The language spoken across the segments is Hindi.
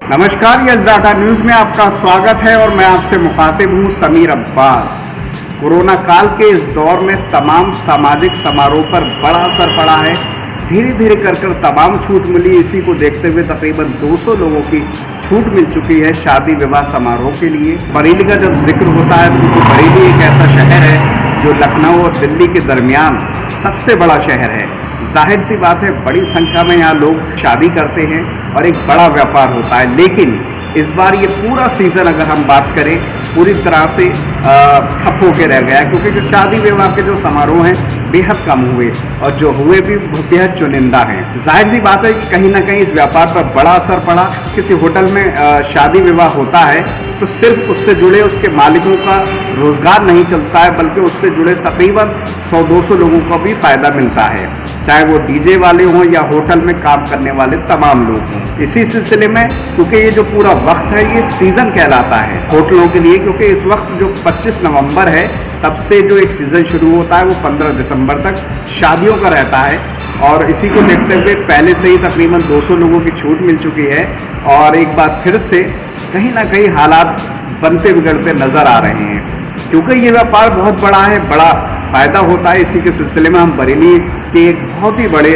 नमस्कार, यस डाटा न्यूज़ में आपका स्वागत है और मैं आपसे मुखातिब हूँ समीर अब्बास। कोरोना काल के इस दौर में तमाम सामाजिक समारोह पर बड़ा असर पड़ा है। धीरे धीरे कर तमाम छूट मिली। इसी को देखते हुए तकरीबन 200 लोगों की छूट मिल चुकी है शादी विवाह समारोह के लिए। बरेली का जब जिक्र होता है तो बरेली एक ऐसा शहर है जो लखनऊ और दिल्ली के दरमियान सबसे बड़ा शहर है। जाहिर सी बात है, बड़ी संख्या में यहाँ लोग शादी करते हैं और एक बड़ा व्यापार होता है। लेकिन इस बार ये पूरा सीज़न अगर हम बात करें पूरी तरह से ठप होके रह गया है, क्योंकि जो शादी विवाह के जो समारोह हैं बेहद कम हुए और जो हुए भी बेहद चुनिंदा हैं। जाहिर सी बात है कि कहीं ना कहीं इस व्यापार पर बड़ा असर पड़ा। किसी होटल में शादी विवाह होता है तो सिर्फ उससे जुड़े उसके मालिकों का रोज़गार नहीं चलता है, बल्कि उससे जुड़े तकरीबन 100-200 लोगों को भी फ़ायदा मिलता है, चाहे वो डीजे वाले हों या होटल में काम करने वाले तमाम लोग हों। इसी सिलसिले में क्योंकि ये जो पूरा वक्त है ये सीज़न कहलाता है होटलों के लिए, क्योंकि इस वक्त जो 25 नवंबर है तब से जो एक सीज़न शुरू होता है वो 15 दिसंबर तक शादियों का रहता है। और इसी को देखते हुए पहले से ही तकरीबन 200 लोगों की छूट मिल चुकी है और एक बार फिर से कहीं ना कहीं हालात बनते बिगड़ते नज़र आ रहे हैं, क्योंकि ये व्यापार बहुत बड़ा है, बड़ा फ़ायदा होता है। इसी के सिलसिले में हम बरेली के एक बहुत ही बड़े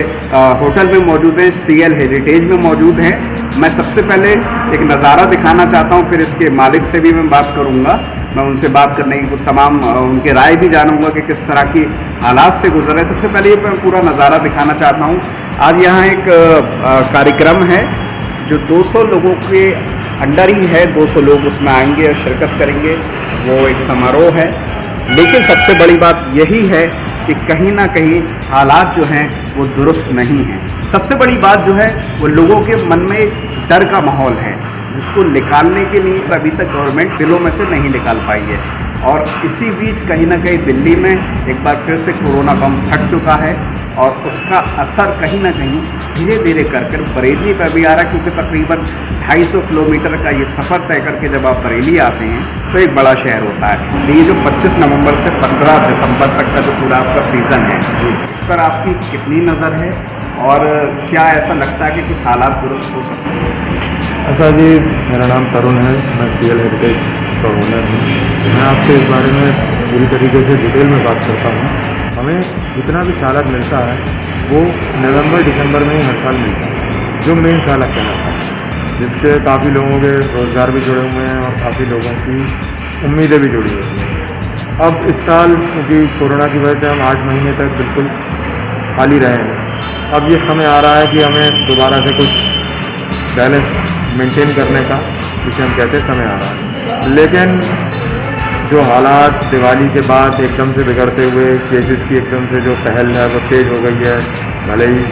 होटल में मौजूद हैं, CL हेरिटेज में मौजूद हैं। मैं सबसे पहले एक नज़ारा दिखाना चाहता हूं, फिर इसके मालिक से भी मैं बात करूंगा। मैं उनसे बात करने की तमाम उनके राय भी जानूंगा कि किस तरह की हालात से गुजर रहे हैं। सबसे पहले मैं पूरा नज़ारा दिखाना चाहता हूँ। आज यहाँ एक कार्यक्रम है जो 200 लोगों के अंडर ही है। 200 लोग उसमें आएंगे और शिरकत करेंगे, वो एक समारोह है। लेकिन सबसे बड़ी बात यही है कि कहीं ना कहीं हालात जो हैं वो दुरुस्त नहीं हैं। सबसे बड़ी बात जो है वो लोगों के मन में एक डर का माहौल है, जिसको निकालने के लिए अभी तक गवर्नमेंट दिलों में से नहीं निकाल पाई है। और इसी बीच कहीं ना कहीं दिल्ली में एक बार फिर से कोरोना बम फट चुका है और उसका असर कहीं ना कहीं धीरे धीरे कर बरेली पर भी आ रहा है, क्योंकि तकरीबन 250 किलोमीटर का ये सफ़र तय करके जब आप बरेली आते हैं तो एक बड़ा शहर होता है। ये जो 25 नवंबर से 15 दिसंबर तक का जो पूरा आपका सीज़न है, इस पर आपकी कितनी नज़र है और क्या ऐसा लगता है कि कुछ हालात दुरुस्त हो सकते हैं? ऐसा जी, मेरा नाम तरुण है, मैं CL हेरिटेज का ओनर हूँ। मैं आपसे इस बारे में पूरी तरीके से डिटेल में बात करता हूँ। हमें जितना भी चालक मिलता है वो नवंबर दिसंबर में ही हर साल मिलता है, जो मेन चालक कहलाता है, जिससे काफ़ी लोगों के रोज़गार भी जुड़े हुए हैं और काफ़ी लोगों की उम्मीदें भी जुड़ी हुई हैं। अब इस साल क्योंकि कोरोना की वजह से हम 8 महीने तक बिल्कुल खाली रहे हैं। अब ये समय आ रहा है कि हमें दोबारा से कुछ बैलेंस मेंटेन करने का, जिसे हम कहते हैं, समय आ रहा है। लेकिन जो हालात दिवाली के बाद एकदम से बिगड़ते हुए केसेस की एकदम से जो पहल है वो तेज़ हो गई है। भले ही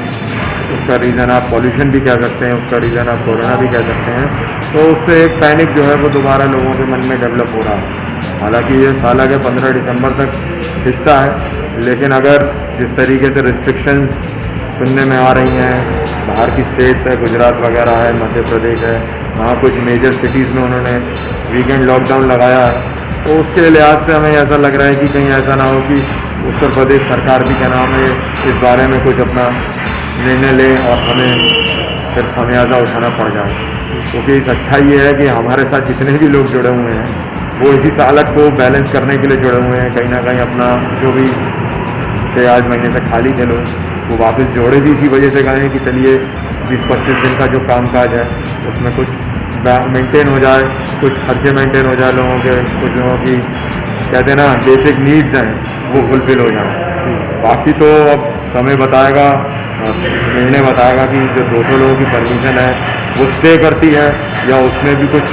उसका रीज़न आप पॉल्यूशन भी कह सकते हैं, उसका रीज़न आप कोरोना भी कह सकते हैं, तो उससे एक पैनिक जो है वो दोबारा लोगों के मन में डेवलप हो रहा है। हालांकि ये साल के 15 दिसंबर तक हिस्सा है, लेकिन अगर जिस तरीके से रिस्ट्रिक्शंस सुनने में आ रही हैं, बाहर की स्टेट्स है, गुजरात वगैरह है, मध्य प्रदेश है, वहाँ कुछ मेजर सिटीज़ में उन्होंने वीकेंड लॉकडाउन लगाया है, तो उसके लिहाज से हमें ऐसा लग रहा है कि कहीं ऐसा ना हो कि उत्तर प्रदेश सरकार भी क्या नाम है इस बारे में कुछ अपना निर्णय ले और हमें फिर खमियाजा उठाना पड़ जाए। क्योंकि अच्छाई ये है कि हमारे साथ जितने भी लोग जुड़े हुए हैं वो इसी चालक को बैलेंस करने के लिए जुड़े हुए हैं। कहीं ना कहीं अपना जो भी 6-8 महीने से खाली थे लोग, वो वापस जोड़े भी इसी वजह से गए हैं कि चलिए 20-25 दिन का जो कामकाज है उसमें कुछ मेंटेन हो जाए, कुछ खर्चे मेंटेन हो जाए लोगों के, कुछ लोगों की कहते हैं ना बेसिक नीड्स हैं वो फुलफिल हो जाए। बाकी तो अब समय बताएगा, निर्णय बताएगा कि जो 200 लोगों की परमिशन है वो स्टे करती है या उसमें भी कुछ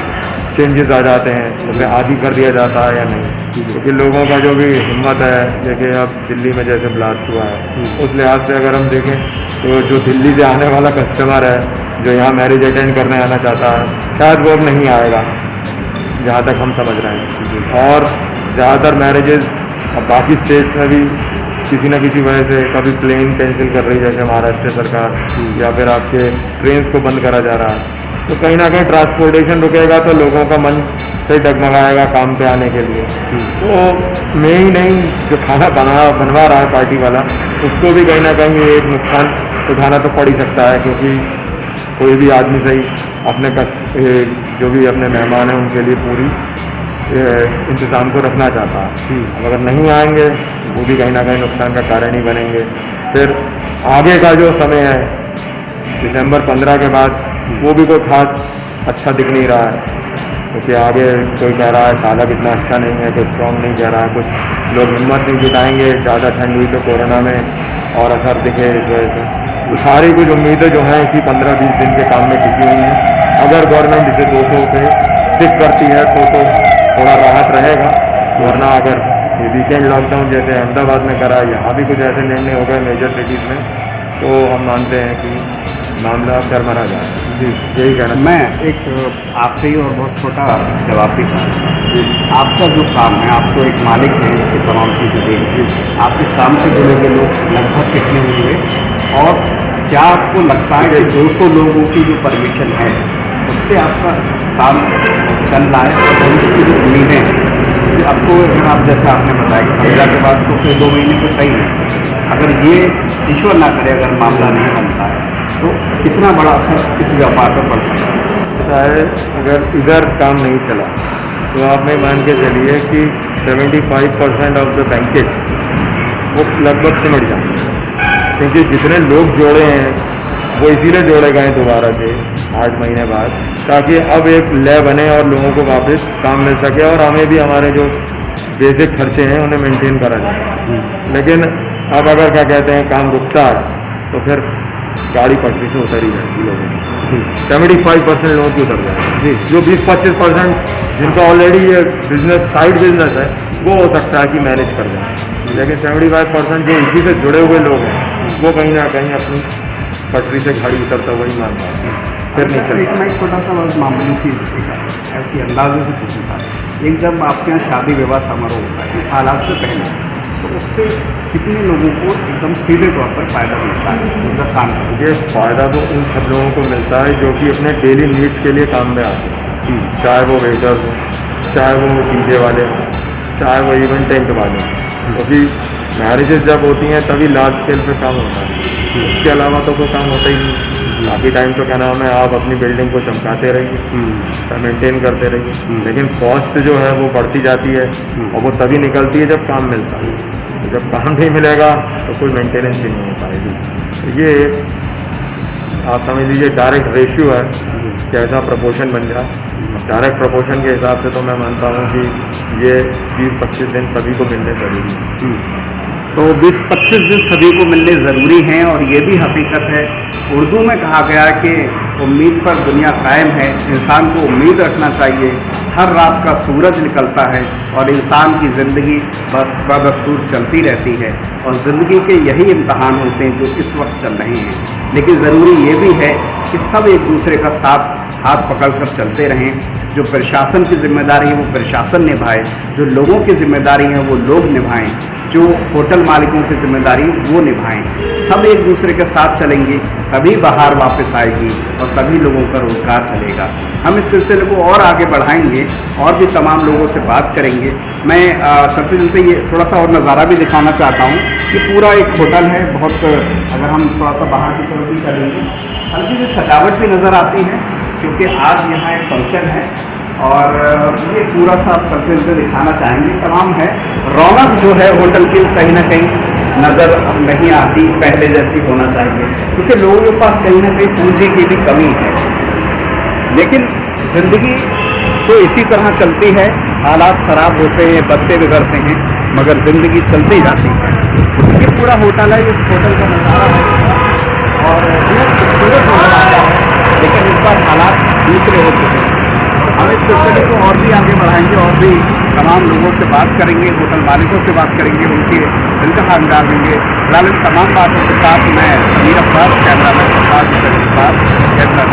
चेंजेस आ जाते हैं, उसे आदि कर दिया जाता है या नहीं। क्योंकि लोगों का जो भी हिम्मत है, देखिए अब दिल्ली में जैसे ब्लास्ट हुआ है, उस लिहाज से अगर हम देखें तो जो दिल्ली से आने वाला कस्टमर है जो यहाँ मैरिज अटेंड करने आना चाहता है, शायद वो अब नहीं आएगा, जहाँ तक हम समझ रहे हैं। और ज़्यादातर मैरिजेज़ अब बाकी स्टेट्स में भी किसी न किसी वजह से कभी प्लेन कैंसिल कर रही है, जैसे महाराष्ट्र सरकार, या फिर आपके ट्रेन्स को बंद करा जा रहा है। तो कहीं ना कहीं ट्रांसपोर्टेशन रुकेगा तो लोगों का मन से डगमगाएगा काम पे आने के लिए। तो मैं ही नहीं, जो खाना बनवा रहा है पार्टी वाला, उसको भी कहीं ना कहीं एक नुकसान उठाना तो पड़ ही सकता है, क्योंकि कोई भी आदमी सही अपने जो भी अपने मेहमान हैं उनके लिए पूरी इंतज़ाम को रखना चाहता है। अब अगर नहीं आएंगे वो भी कहीं ना कहीं नुकसान का कारण ही बनेंगे। फिर आगे का जो समय है दिसंबर 15 के बाद, वो भी कोई खास अच्छा दिख नहीं रहा है, क्योंकि आगे कोई कह रहा है सालक इतना अच्छा नहीं है, कोई स्ट्रॉन्ग नहीं कह रहा है, कुछ लोग हिम्मत नहीं जुटाएंगे ज़्यादा ठंड हुई तो कोरोना में और असर दिखे इस वजह से। तो सारी कुछ उम्मीदें जो हैं इसी 15-20 दिन के काम में टिकी हुई हैं। अगर गवर्नमेंट इसे 200 पे स्टिक करती है तो थोड़ा राहत रहेगा, वरना अगर ये वीकेंड लॉकडाउन जैसे अहमदाबाद में करा, यहाँ भी कुछ ऐसे निर्णय हो गए मेजर सिटीज़ में, तो हम मानते हैं कि मामला चरमरा जाए। जी, यही कहना। मैं एक आखिरी और बहुत छोटा जवाब भी चाहता हूँ। आपका जो काम है, आप तो एक मालिक हैं इसके तमाम चीज़ें देंगे, आपके काम से जुड़े हुए लोग लगभग कितने होंगे, और क्या आपको लगता है कि 200 लोगों की जो परमिशन है उससे आपका काम चल रहा है? और भविष्य की जो उम्मीदें हैं, आपको आप जैसे आपने बताया कि 15 के बाद तो फिर 2 महीने तो सही है, अगर ये ईश्वर ना करे अगर मामला नहीं बनता है तो कितना बड़ा असर इस व्यापार पर पड़ सकता है? पता है, अगर इधर काम नहीं चला तो आप में मान के चलिए कि 75% ऑफ द बैंकेट वो लगभग सिमट जाते हैं, क्योंकि जितने लोग जोड़े हैं वो इसीलिए जोड़े गए दोबारा से 8 महीने बाद, ताकि अब एक लय बने और लोगों को वापस काम मिल सके और हमें भी हमारे जो बेसिक खर्चे हैं उन्हें मेंटेन करा जाए। लेकिन अब अगर क्या कहते हैं काम रुकता है तो फिर गाड़ी पटरी से उतर ही जाएगी लोगों की। 75% लोगों की उतर जाएगी। जो 20-25% जिनका ऑलरेडी ये बिजनेस साइड बिजनेस है वो हो सकता है कि मैनेज कर जाए, लेकिन 75% जो इसी से जुड़े हुए लोग हैं वो कहीं ना कहीं अपनी पटरी से गाड़ी उतरता वही मान रहा है, फिर नहीं चलेगा। मैं एक छोटा सा बस मामूली सी ऐसी अंदाजे से पूछूँ था, एक जब आपके यहाँ शादी विवाह समारोह होता है इस हालात से पहले, तो उससे कितने लोगों को एकदम सीधे तौर पर फ़ायदा मिलता है उनका काम करके? ये फ़ायदा तो उन सब लोगों को मिलता है जो कि अपने डेली नीड्स के लिए काम में आते हैं, चाहे वो वेटर हो, चाहे वो डीजे वाले हों, चाहे वो इवन टेंट वाले हों, क्योंकि मैरिजेज जब होती हैं तभी लार्ज स्केल पे काम होता है, इसके अलावा तो कोई काम होता ही नहीं। बाकी टाइम तो क्या नाम है आप अपनी बिल्डिंग को चमकाते रहिए, मेंटेन करते रहिए, लेकिन कॉस्ट जो है वो बढ़ती जाती है और वो तभी निकलती है जब काम मिलता है। तो जब काम नहीं मिलेगा तो कोई मेंटेनेंस भी नहीं हो पाएगी। तो ये आप समझ लीजिए डायरेक्ट रेशियो है कि ऐसा प्रपोर्शन बन जाए। डायरेक्ट प्रपोर्शन के हिसाब से तो मैं मानता हूँ कि ये 20-25 दिन सभी को मिलने ज़रूरी है। तो 20-25 दिन सभी को मिलने ज़रूरी हैं, और ये भी हकीकत है। उर्दू में कहा गया है कि उम्मीद पर दुनिया कायम है, इंसान को उम्मीद रखना चाहिए। हर रात का सूरज निकलता है और इंसान की ज़िंदगी बस बदस्तूर चलती रहती है, और ज़िंदगी के यही इम्तहान होते हैं जो इस वक्त चल रहे हैं। लेकिन ज़रूरी ये भी है कि सब एक दूसरे का साथ हाथ पकड़कर चलते रहें। जो प्रशासन की जिम्मेदारी है वो प्रशासन निभाए, जो लोगों की जिम्मेदारी है वो लोग निभाएं, जो होटल मालिकों की जिम्मेदारी वो निभाएं। सब एक दूसरे के साथ चलेंगे तभी बाहर वापस आएगी और तभी लोगों का रोज़गार चलेगा। हम इस सिलसिले को और आगे बढ़ाएंगे और भी तमाम लोगों से बात करेंगे। मैं चलते चलते ये थोड़ा सा और नज़ारा भी दिखाना चाहता हूँ कि पूरा एक होटल है। बहुत अगर हम थोड़ा सा बाहर की तरफ भी चलेंगे, हल्की सी सजावट भी नज़र आती है, क्योंकि आज यहाँ एक फंक्शन है और ये पूरा सा आप चलते चलते दिखाना चाहेंगे। तमाम है रौनक जो है होटल की कहीं ना कहीं नज़र नहीं आती, पहले जैसी होना चाहिए, क्योंकि लोगों के पास कहीं ना कहीं पूंजी की भी कमी है। लेकिन ज़िंदगी तो इसी तरह चलती है, हालात ख़राब होते हैं, बदते बिगड़ते हैं, मगर ज़िंदगी चलती जाती है। ये पूरा होटल है, इस होटल का नज़ारा है और ये खूबसूरत नज़र आता है, लेकिन इस बार हालात दूसरे हो चुके हैं। हम इस सिलसिले को और भी आगे बढ़ाएंगे और भी तमाम लोगों से बात करेंगे, होटल मालिकों से बात करेंगे, उनका हाल डालेंगे। फिलहाल इन तमाम बातों के साथ मैं समीर अब्बास, कैमरामैन के साथ कैमरा